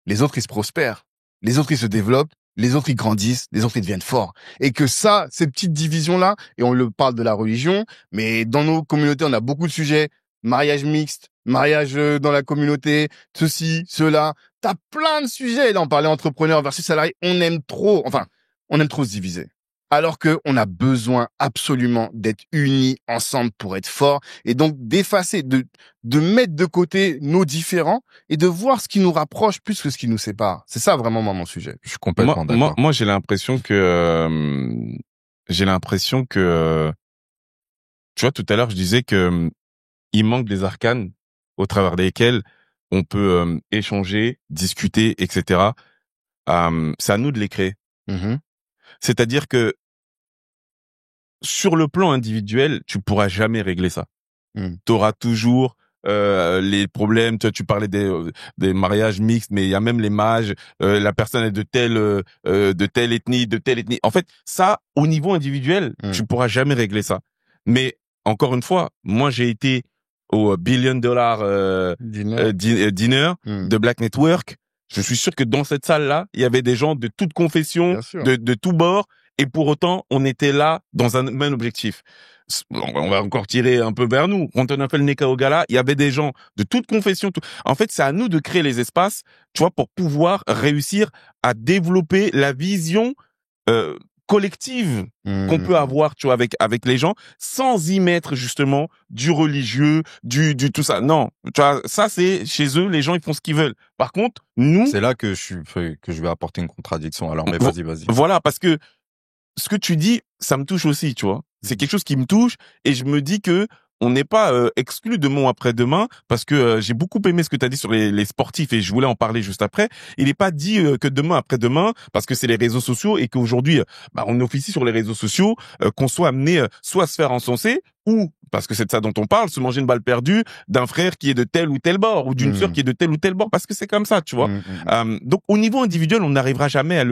les autres, ils se prospèrent, les autres, ils se développent, les autres, ils grandissent, les autres, ils deviennent forts. Et que ça, ces petites divisions-là, et on le parle de la religion, mais dans nos communautés, on a beaucoup de sujets, mariage mixte, mariage dans la communauté, ceci, cela. T'as plein de sujets. Là, on parlait entrepreneur versus salarié. On aime trop se diviser. Alors que on a besoin absolument d'être unis ensemble pour être forts, et donc d'effacer, de mettre de côté nos différends et de voir ce qui nous rapproche plus que ce qui nous sépare. C'est ça vraiment mon sujet.
Je suis complètement d'accord.
Moi, j'ai l'impression que tu vois, tout à l'heure, je disais que il manque des arcanes au travers desquels on peut échanger, discuter, etc. C'est à nous de les créer. C'est-à-dire que sur le plan individuel, tu pourras jamais régler ça. t'auras toujours les problèmes. Tu parlais des mariages mixtes, mais il y a même les mages. La personne est de telle ethnie, de telle ethnie. En fait, ça, au niveau individuel, tu pourras jamais régler ça. Mais encore une fois, moi, j'ai été au $1 billion dinner de Black Network. Je suis sûr que dans cette salle-là, il y avait des gens de toute confession, de tous bords, et pour autant, on était là dans un même objectif. On va encore tirer un peu vers nous. Quand on a fait le Nekao Gala, il y avait des gens de toute confession. En fait, c'est à nous de créer les espaces, tu vois, pour pouvoir réussir à développer la vision collective qu'on peut avoir, tu vois, avec les gens, sans y mettre justement du religieux, du tout ça. Non, tu vois, ça c'est chez eux, les gens ils font ce qu'ils veulent. Par contre, nous,
c'est là que je vais apporter une contradiction. Alors, mais vas-y.
Voilà, parce que ce que tu dis, ça me touche aussi, tu vois. C'est quelque chose qui me touche et je me dis que on n'est pas exclu demain après-demain parce que j'ai beaucoup aimé ce que tu as dit sur les sportifs et je voulais en parler juste après. Il n'est pas dit que demain après-demain parce que c'est les réseaux sociaux et qu'aujourd'hui on officie sur les réseaux sociaux qu'on soit amené soit à se faire encenser ou parce que c'est de ça dont on parle, se manger une balle perdue d'un frère qui est de tel ou tel bord ou d'une sœur qui est de tel ou tel bord parce que c'est comme ça, tu vois. Donc au niveau individuel, on n'arrivera jamais à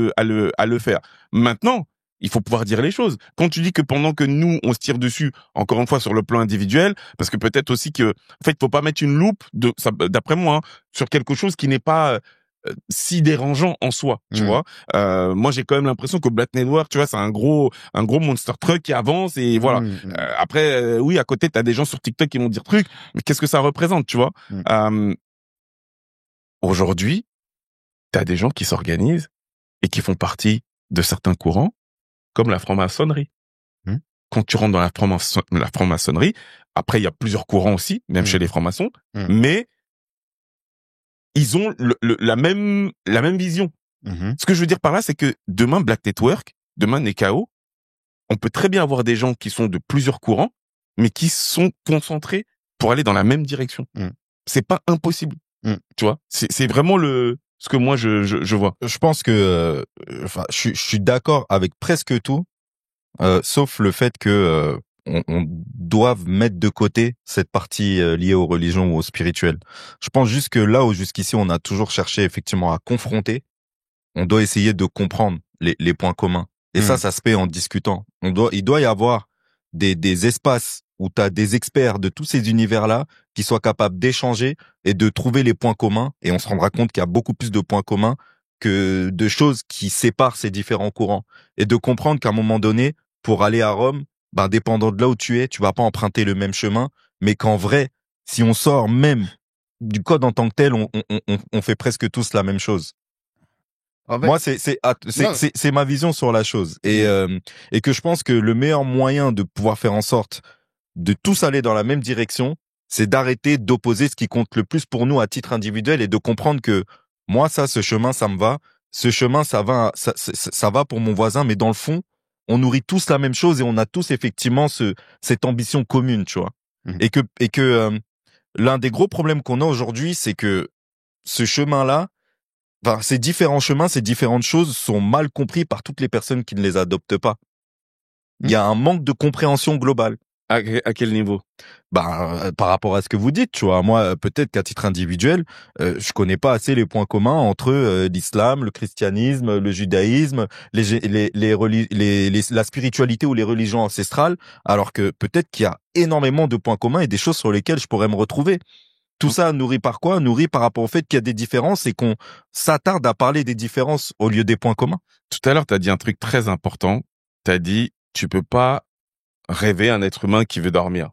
le faire. Maintenant, il faut pouvoir dire les choses. Quand tu dis que pendant que nous, on se tire dessus, encore une fois, sur le plan individuel, parce que peut-être aussi que, en fait, il faut pas mettre une loupe, d'après moi, sur quelque chose qui n'est pas si dérangeant en soi, tu vois. Moi, j'ai quand même l'impression que Black Network, tu vois, c'est un gros monster truck qui avance et voilà. Après, oui, à côté, t'as des gens sur TikTok qui vont dire truc, mais qu'est-ce que ça représente, tu vois. Aujourd'hui, t'as des gens qui s'organisent et qui font partie de certains courants, comme la franc-maçonnerie. Quand tu rentres dans la franc-maçonnerie, après, il y a plusieurs courants aussi, même chez les francs-maçons, mais ils ont la même vision. Ce que je veux dire par là, c'est que demain, Black Network, demain, Nekao, on peut très bien avoir des gens qui sont de plusieurs courants, mais qui sont concentrés pour aller dans la même direction. C'est pas impossible. Tu vois, c'est vraiment ce que moi je vois.
Je pense que, je suis d'accord avec presque tout, sauf le fait que on doive mettre de côté cette partie liée aux religions ou au spirituel. Je pense juste que là où jusqu'ici on a toujours cherché effectivement à confronter, on doit essayer de comprendre les points communs. Et ça se fait en discutant. Il doit y avoir des espaces où tu as des experts de tous ces univers-là qui soient capables d'échanger et de trouver les points communs. Et on se rendra compte qu'il y a beaucoup plus de points communs que de choses qui séparent ces différents courants. Et de comprendre qu'à un moment donné, pour aller à Rome, dépendant de là où tu es, tu vas pas emprunter le même chemin, mais qu'en vrai, si on sort même du code en tant que tel, on fait presque tous la même chose. En fait, moi, c'est ma vision sur la chose. Et que je pense que le meilleur moyen de pouvoir faire en sorte de tous aller dans la même direction, c'est d'arrêter d'opposer ce qui compte le plus pour nous à titre individuel et de comprendre que moi, ce chemin, ça me va. Ce chemin, ça va pour mon voisin, mais dans le fond, on nourrit tous la même chose et on a tous effectivement cette ambition commune, tu vois. Et que l'un des gros problèmes qu'on a aujourd'hui, c'est que ce chemin-là, ces différents chemins, ces différentes choses sont mal compris par toutes les personnes qui ne les adoptent pas. Il y a un manque de compréhension globale.
À quel niveau?
Par rapport à ce que vous dites, tu vois. Moi, peut-être qu'à titre individuel, je connais pas assez les points communs entre l'islam, le christianisme, le judaïsme, la spiritualité ou les religions ancestrales, alors que peut-être qu'il y a énormément de points communs et des choses sur lesquelles je pourrais me retrouver. Tout ça nourrit par quoi? Nourrit par rapport au fait qu'il y a des différences et qu'on s'attarde à parler des différences au lieu des points communs.
Tout à l'heure, tu as dit un truc très important. Tu as dit, tu peux pas rêver un être humain qui veut dormir.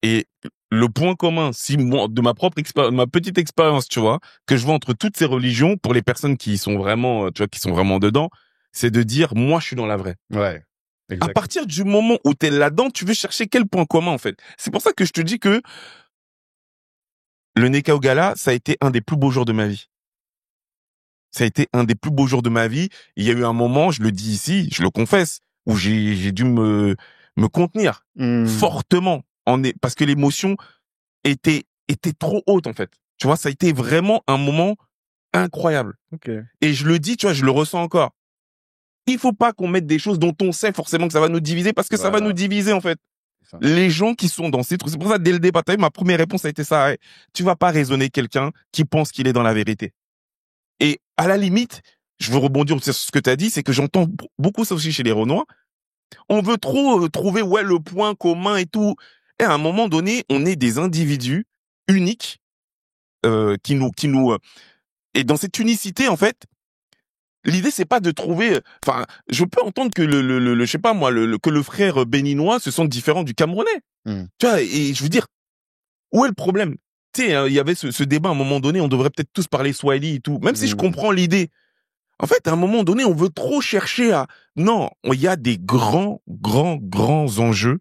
Et le point commun, si moi, de ma propre expérience, ma petite expérience, tu vois, que je vois entre toutes ces religions, pour les personnes qui sont vraiment, tu vois, qui sont vraiment dedans, c'est de dire, moi, je suis dans la vraie.
Ouais.
Exactement. À partir du moment où t'es là-dedans, tu veux chercher quel point commun, en fait. C'est pour ça que je te dis que le Nekao Gala, ça a été un des plus beaux jours de ma vie. Ça a été un des plus beaux jours de ma vie. Il y a eu un moment, je le dis ici, je le confesse, où j'ai dû me contenir fortement parce que l'émotion était trop haute, en fait. Tu vois, ça a été vraiment un moment incroyable.
Okay.
Et je le dis, tu vois, je le ressens encore. Il faut pas qu'on mette des choses dont on sait forcément que ça va nous diviser parce que ça va nous diviser, en fait. les gens qui sont dans ces trucs. C'est pour ça, dès le départ, ma première réponse a été ça. Ouais. Tu vas pas raisonner quelqu'un qui pense qu'il est dans la vérité. Et à la limite, je veux rebondir sur ce que tu as dit, c'est que j'entends beaucoup ça aussi chez les Renois. On veut trop trouver le point commun et tout. Et à un moment donné, on est des individus uniques qui nous et dans cette unicité en fait, l'idée c'est pas de trouver. Enfin, je peux entendre que je sais pas moi, que le frère béninois se sente différent du Camerounais. Tu vois, et je veux dire, où est le problème? Tu sais, il y avait ce débat à un moment donné, on devrait peut-être tous parler swahili et tout. Même si je comprends l'idée. En fait, à un moment donné, on veut trop chercher à... Non, il y a des grands enjeux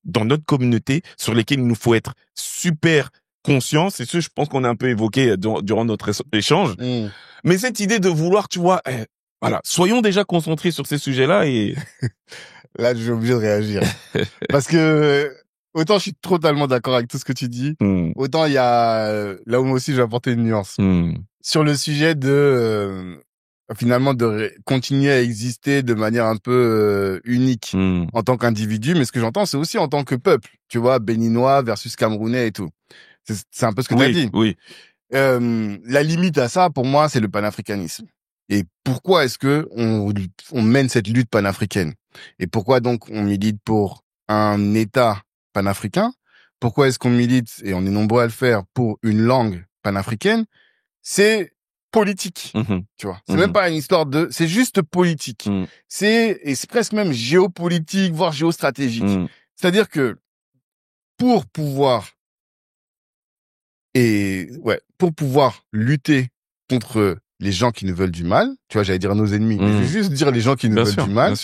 dans notre communauté sur lesquels il nous faut être super conscients. C'est ce, je pense qu'on a un peu évoqué durant notre échange. Mais cette idée de vouloir, tu vois, voilà, soyons déjà concentrés sur ces sujets-là et...
Là, je suis obligé de réagir. Parce que... Autant je suis totalement d'accord avec tout ce que tu dis, autant il y a... là où moi aussi, je vais apporter une nuance. Sur le sujet de... finalement de continuer à exister de manière un peu unique en tant qu'individu, mais ce que j'entends c'est aussi en tant que peuple, tu vois, béninois versus camerounais et tout. C'est un peu ce que tu as dit.
Oui.
La limite à ça pour moi c'est le panafricanisme. Et pourquoi est-ce que on mène cette lutte panafricaine? Et pourquoi donc on milite pour un État panafricain? Pourquoi est-ce qu'on milite, et on est nombreux à le faire, pour une langue panafricaine? C'est politique, tu vois. C'est même pas une histoire c'est juste politique. Et c'est presque même géopolitique, voire géostratégique. C'est-à-dire que pour pouvoir lutter contre les gens qui nous veulent du mal, tu vois, j'allais dire nos ennemis, mais je vais juste dire les gens qui nous veulent du mal,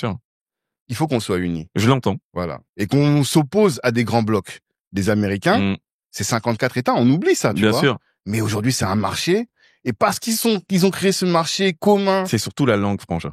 il faut qu'on soit unis.
Je l'entends.
Voilà. Et qu'on s'oppose à des grands blocs. Des Américains, c'est 54 États, on oublie ça, tu vois.
Bien sûr.
Mais aujourd'hui, c'est un marché. Et parce qu'ils ont créé ce marché commun.
C'est surtout la langue, Frangin.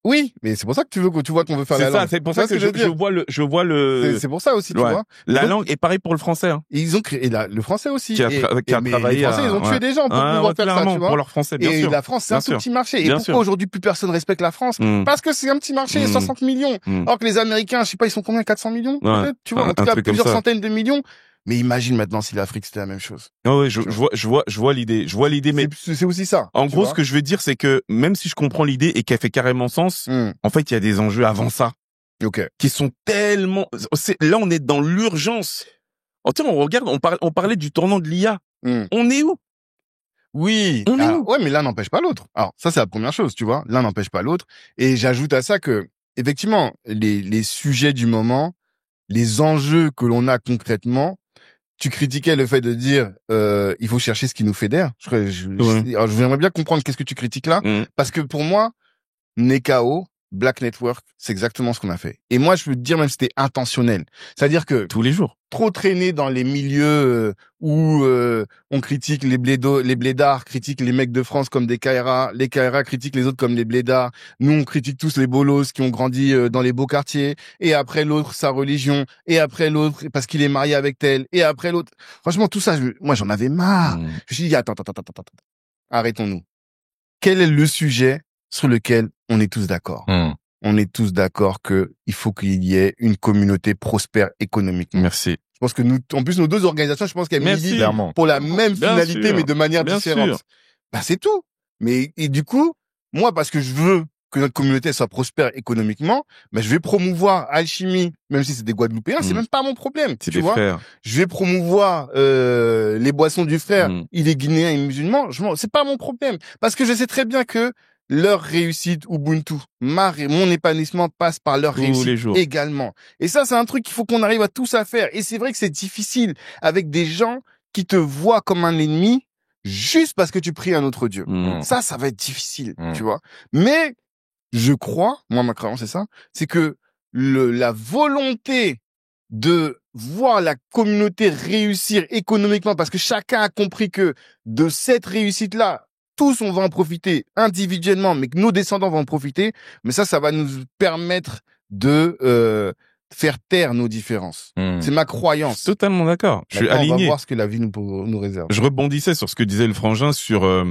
Oui, mais c'est pour ça que tu vois qu'on veut faire la langue.
C'est pour ça que je vois le.
C'est pour ça aussi, tu vois.
La langue est pareil pour le français. Hein.
Ils ont créé le français aussi.
Qui a travaillé.
Les Français, ils ont tué des gens pour pouvoir faire ça, tu vois.
Pour leur français, bien sûr.
Et la France, c'est un tout petit marché. Et pourquoi aujourd'hui plus personne respecte la France? Parce que c'est un petit marché, 60 millions. Alors que les Américains, je sais pas, ils sont combien, 400 millions peut-être, tu vois. En tout cas, plusieurs centaines de millions. Mais imagine maintenant si l'Afrique c'était la même chose.
Oui, je vois l'idée. Je vois l'idée, mais
c'est aussi ça.
En gros, ce que je veux dire, c'est que même si je comprends l'idée et qu'elle fait carrément sens, en fait, il y a des enjeux avant ça. Qui sont tellement, là, on est dans l'urgence. Oh, tiens, on regarde, on parlait du tournant de l'IA. On est où?
Oui. Ouais, mais l'un n'empêche pas l'autre. Alors, ça, c'est la première chose, tu vois. L'un n'empêche pas l'autre. Et j'ajoute à ça que, effectivement, les sujets du moment, les enjeux que l'on a concrètement, tu critiquais le fait de dire il faut chercher ce qui nous fédère. Alors, j'aimerais bien comprendre qu'est-ce que tu critiques là, parce que pour moi, Nekao, Black Network, c'est exactement ce qu'on a fait. Et moi, je peux te dire même c'était intentionnel. C'est-à-dire que
tous les jours,
trop traîner dans les milieux où on critique les blédards critiquent les mecs de France comme des Kaira, les Kaira critiquent les autres comme les blédards. Nous, on critique tous les bolos qui ont grandi dans les beaux quartiers. Et après l'autre, sa religion. Et après l'autre, parce qu'il est marié avec tel. Et après l'autre. Franchement, tout ça, moi, j'en avais marre. Je me suis dit, attends. Arrêtons-nous. Quel est le sujet sur lequel on est tous d'accord? On est tous d'accord que il faut qu'il y ait une communauté prospère économiquement.
Merci.
Je pense que en plus, nos deux organisations, je pense qu'elles militent pour la même finalité, mais de manière différente. Bah, c'est tout. Et du coup, moi, parce que je veux que notre communauté soit prospère économiquement, bah, je vais promouvoir Alchimie, même si c'est des Guadeloupéens, c'est même pas mon problème.
C'est
tu
des
vois.
Frères.
Je vais promouvoir les boissons du frère. Il est guinéen et musulman. C'est pas mon problème. Parce que je sais très bien que leur réussite Ubuntu, mon épanouissement passe par leur réussite également. Et ça, c'est un truc qu'il faut qu'on arrive à tous à faire. Et c'est vrai que c'est difficile avec des gens qui te voient comme un ennemi juste parce que tu pries un autre Dieu. Ça va être difficile, tu vois. Mais je crois, moi ma croyance c'est ça, c'est que la volonté de voir la communauté réussir économiquement, parce que chacun a compris que de cette réussite-là, tous, on va en profiter individuellement, mais que nos descendants vont en profiter. Mais ça va nous permettre de faire taire nos différences. C'est ma croyance.
Totalement d'accord. Je suis aligné.
On va voir ce que la vie nous réserve.
Je rebondissais sur ce que disait le frangin sur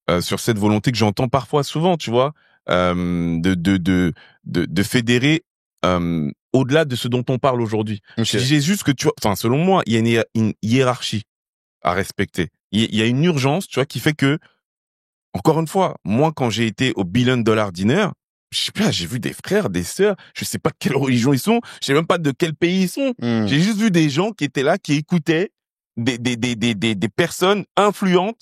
cette volonté que j'entends parfois souvent, tu vois, de fédérer au-delà de ce dont on parle aujourd'hui.
Okay.
J'ai juste que tu vois, enfin, selon moi, il y a une hiérarchie à respecter. Il y a une urgence, tu vois, qui fait que, encore une fois, moi, quand j'ai été au $1 billion dinner, je sais pas, j'ai vu des frères, des sœurs, je sais pas de quelle religion ils sont, je sais même pas de quel pays ils sont. J'ai juste vu des gens qui étaient là, qui écoutaient des personnes influentes,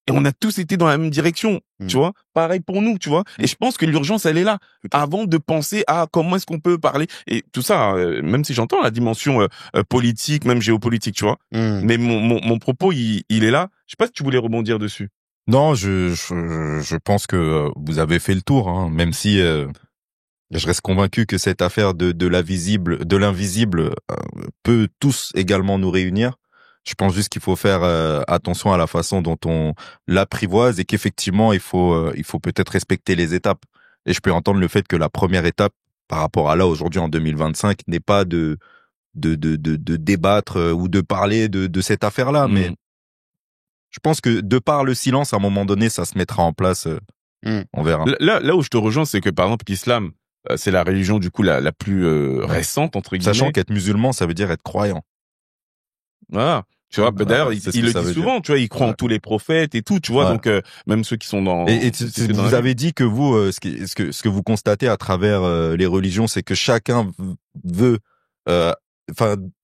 et on a tous été dans la même direction, tu vois. Pareil pour nous, tu vois. Et je pense que l'urgence, elle est là. Avant de penser à comment est-ce qu'on peut parler, et tout ça, même si j'entends la dimension politique, même géopolitique, tu vois. Mais mon propos, il est là. Je sais pas si tu voulais rebondir dessus.
Non, je pense que vous avez fait le tour, hein, même si je reste convaincu que cette affaire de l'invisible peut tous également nous réunir. Je pense juste qu'il faut faire attention à la façon dont on l'apprivoise et qu'effectivement il faut peut-être respecter les étapes. Et je peux entendre le fait que la première étape par rapport à là aujourd'hui en 2025 n'est pas de débattre ou de parler de cette affaire-là, mais je pense que de par le silence, à un moment donné, ça se mettra en place. On verra.
Là où je te rejoins, c'est que par exemple l'islam, c'est la religion du coup la plus récente entre guillemets.
Sachant qu'être musulman, ça veut dire être croyant.
Voilà. Tu vois, d'ailleurs, il le dit souvent, tu vois, il croit en tous les prophètes et tout, tu vois, donc même ceux qui sont dans.
Et vous avez dit que vous, ce que vous constatez à travers les religions, c'est que chacun veut,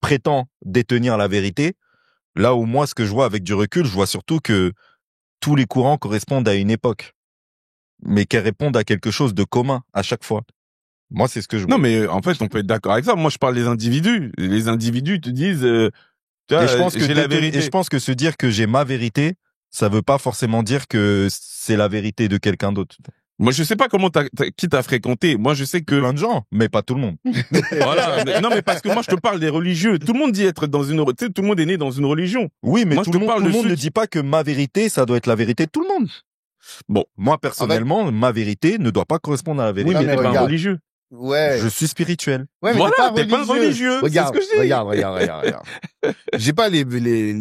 prétend détenir la vérité. Là où moi, ce que je vois avec du recul, je vois surtout que tous les courants correspondent à une époque, mais qu'elles répondent à quelque chose de commun à chaque fois. Moi, c'est ce que je vois.
Non, mais en fait, on peut être d'accord avec ça. Moi, je parle des individus. Les individus te disent.
Et je pense que se dire que j'ai ma vérité, ça veut pas forcément dire que c'est la vérité de quelqu'un d'autre.
Moi, je sais pas qui t'a fréquenté. Moi, je sais que
plein de gens, mais pas tout le monde.
Voilà. Non, mais parce que moi, je te parle des religieux. Tout le monde dit être dans une, tu sais, tout le monde est né dans une religion.
Oui, mais moi, tout le monde ne dit pas que ma vérité, ça doit être la vérité de tout le monde.
Bon,
moi personnellement, ma vérité ne doit pas correspondre à la vérité.
Oui, mais t'es pas un religieux.
Ouais.
Je suis spirituel.
Ouais, mais
voilà, t'es pas religieux.
Regarde,
c'est ce que je dis.
Regarde. J'ai pas les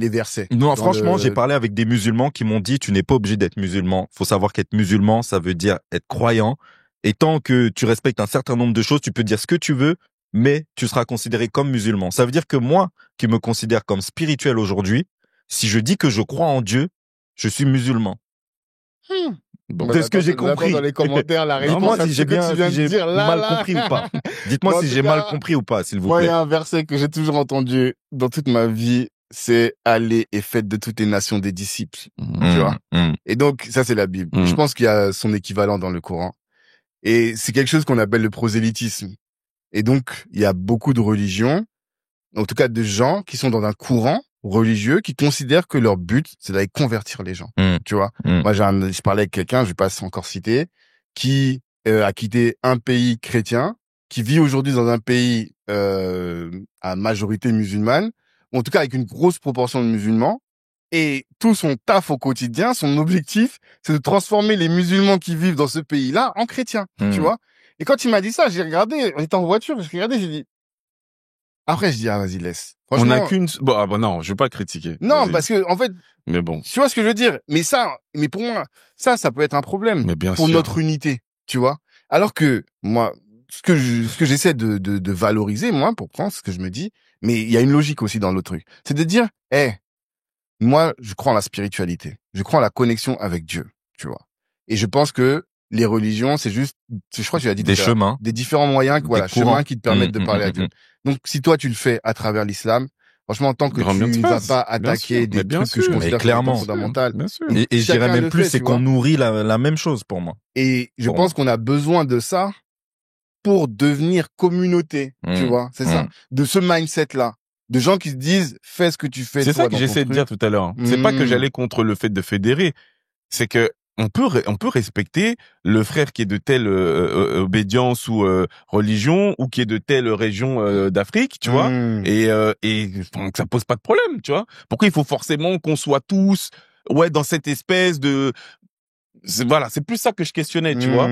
versets.
Non, franchement, j'ai parlé avec des musulmans qui m'ont dit, tu n'es pas obligé d'être musulman. Faut savoir qu'être musulman, ça veut dire être croyant. Et tant que tu respectes un certain nombre de choses, tu peux dire ce que tu veux, mais tu seras considéré comme musulman. Ça veut dire que moi, qui me considère comme spirituel aujourd'hui, si je dis que je crois en Dieu, je suis musulman.
Bon,
c'est ce que j'ai compris.
Dans les commentaires, la réponse.
Dites-moi si j'ai mal compris ou pas. Dites-moi si j'ai mal compris ou pas, s'il vous plaît.
Moi, il y a un verset que j'ai toujours entendu dans toute ma vie, c'est « Allez et faites de toutes les nations des disciples ». Tu vois. Et donc, ça, c'est la Bible. Je pense qu'il y a son équivalent dans le Coran. Et c'est quelque chose qu'on appelle le prosélytisme. Et donc, il y a beaucoup de religions, en tout cas de gens qui sont dans un courant religieux qui considèrent que leur but, c'est d'aller convertir les gens. Tu vois. Moi, je parlais avec quelqu'un, je vais pas encore citer, qui a quitté un pays chrétien, qui vit aujourd'hui dans un pays à majorité musulmane, ou en tout cas avec une grosse proportion de musulmans, et tout son taf au quotidien, son objectif, c'est de transformer les musulmans qui vivent dans ce pays-là en chrétiens. Tu vois. Et quand il m'a dit ça, j'ai regardé, on était en voiture, j'ai regardé, j'ai dit. Après, je dis, ah, vas-y, laisse.
On n'a qu'une, bon, non, je veux pas critiquer.
Non, parce que, en fait.
Mais bon.
Tu vois ce que je veux dire? Mais pour moi, ça peut être un problème.
Mais bien
pour
sûr.
notre unité. Tu vois? Alors que, moi, ce que j'essaie de valoriser, moi, pour prendre ce que je me dis, mais il y a une logique aussi dans l'autre truc. C'est de dire, moi, je crois en la spiritualité. Je crois en la connexion avec Dieu. Tu vois? Et je pense que les religions, c'est juste, je crois que tu as dit
des chemins,
des différents moyens, chemins qui te permettent de parler à Dieu. Donc, si toi tu le fais à travers l'islam, franchement, tant que tu ne vas pas attaquer des trucs que je considère comme fondamentaux,
et je dirais même plus, c'est qu'on nourrit la même chose pour moi.
Et je pense qu'on a besoin de ça pour devenir communauté, tu vois, c'est ça, de ce mindset-là. De gens qui se disent, fais ce que tu fais.
C'est ça que j'essaie de dire tout à l'heure. C'est pas que j'allais contre le fait de fédérer. C'est que on peut respecter le frère qui est de telle obédience ou religion, ou qui est de telle région d'Afrique, tu vois, et que ça pose pas de problème, tu vois. Pourquoi il faut forcément qu'on soit tous dans cette espèce de, voilà, c'est plus ça que je questionnais, tu vois.